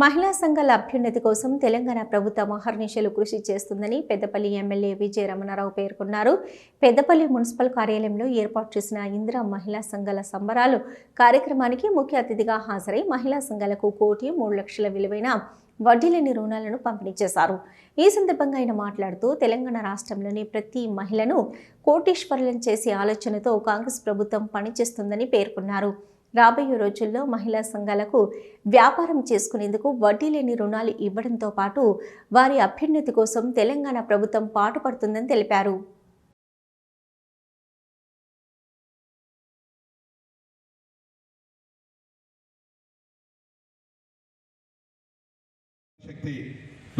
మహిళా సంఘాల అభ్యున్నతి కోసం తెలంగాణ ప్రభుత్వం అహర్నిశలు కృషి చేస్తుందని పెద్దపల్లి ఎమ్మెల్యే విజయ రమణారావు పేర్కొన్నారు. పెద్దపల్లి మున్సిపల్ కార్యాలయంలో ఏర్పాటు చేసిన ఇందిరా మహిళా సంఘాల సంబరాలు కార్యక్రమానికి ముఖ్య అతిథిగా హాజరై మహిళా సంఘాలకు 1,03,00,000 విలువైన వడ్డీలేని రుణాలను పంపిణీ చేశారు. ఈ సందర్భంగా ఆయన మాట్లాడుతూ తెలంగాణ రాష్ట్రంలోని ప్రతి మహిళను కోటీశ్వరులను చేసే ఆలోచనతో కాంగ్రెస్ ప్రభుత్వం పనిచేస్తుందని పేర్కొన్నారు. రాబోయే రోజుల్లో మహిళా సంఘాలకు వ్యాపారం చేసుకునేందుకు వడ్డీ లేని రుణాలు ఇవ్వడంతో పాటు వారి అభ్యున్నతి కోసం తెలంగాణ ప్రభుత్వం పాటుపడుతుందని తెలిపారు.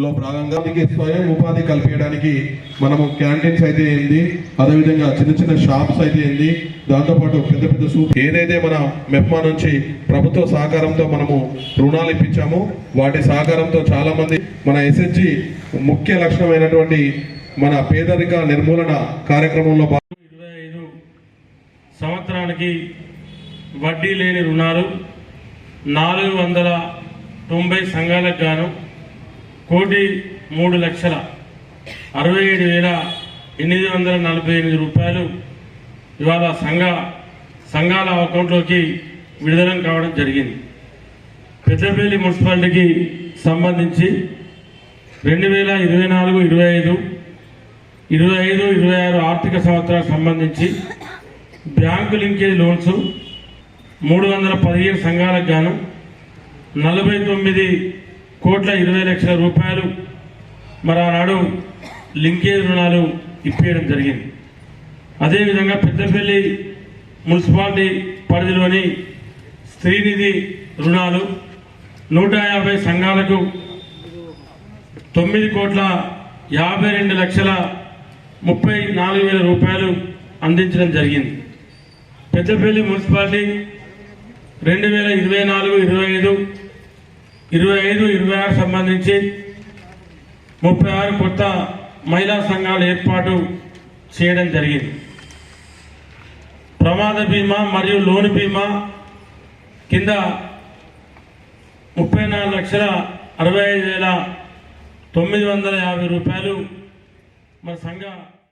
లో భాగంగా స్వయం ఉపాధి కల్పించడానికి మనము క్యాంటీన్స్ అయితే ఏంది, అదేవిధంగా చిన్న చిన్న షాప్స్ అయితే ఏంది, దాంతోపాటు పెద్ద పెద్ద సూప్ ఏదైతే మన మెప్మా నుంచి ప్రభుత్వ సహకారంతో మనము రుణాలు ఇప్పించామో వాటి సహకారంతో చాలా మంది మన ఎస్హెచ్జి ముఖ్య లక్ష్యమైనటువంటి మన పేదరిక నిర్మూలన కార్యక్రమంలో 25 సంవత్సరానికి వడ్డీ లేని రుణాలు 490 సంఘాలకు గాను 1,03,67,848 రూపాయలు ఇవాళ సంఘాల అకౌంట్లోకి విడుదల కావడం జరిగింది. పెద్దపల్లి మున్సిపాలిటీకి సంబంధించి 2024-25, 25-26 ఆర్థిక సంవత్సరానికి సంబంధించి బ్యాంకు లింకేజ్ లోన్స్ 315 సంఘాలకు గాను 49,20,00,000 రూపాయలు మరి ఆనాడు లింకేజ్ రుణాలు ఇప్పించడం జరిగింది. అదేవిధంగా పెద్దపల్లి మున్సిపాలిటీ పరిధిలోని స్త్రీనిధి రుణాలు 150 సంఘాలకు 9,52,34,000 రూపాయలు అందించడం జరిగింది. పెద్దపల్లి మున్సిపాలిటీ 2024-25, 25-26 సంబంధించి 36 కొత్త మహిళా సంఘాలు ఏర్పాటు చేయడం జరిగింది. ప్రమాద బీమా మరియు లోన్ బీమా కింద 34,65,950 రూపాయలు మన సంఘ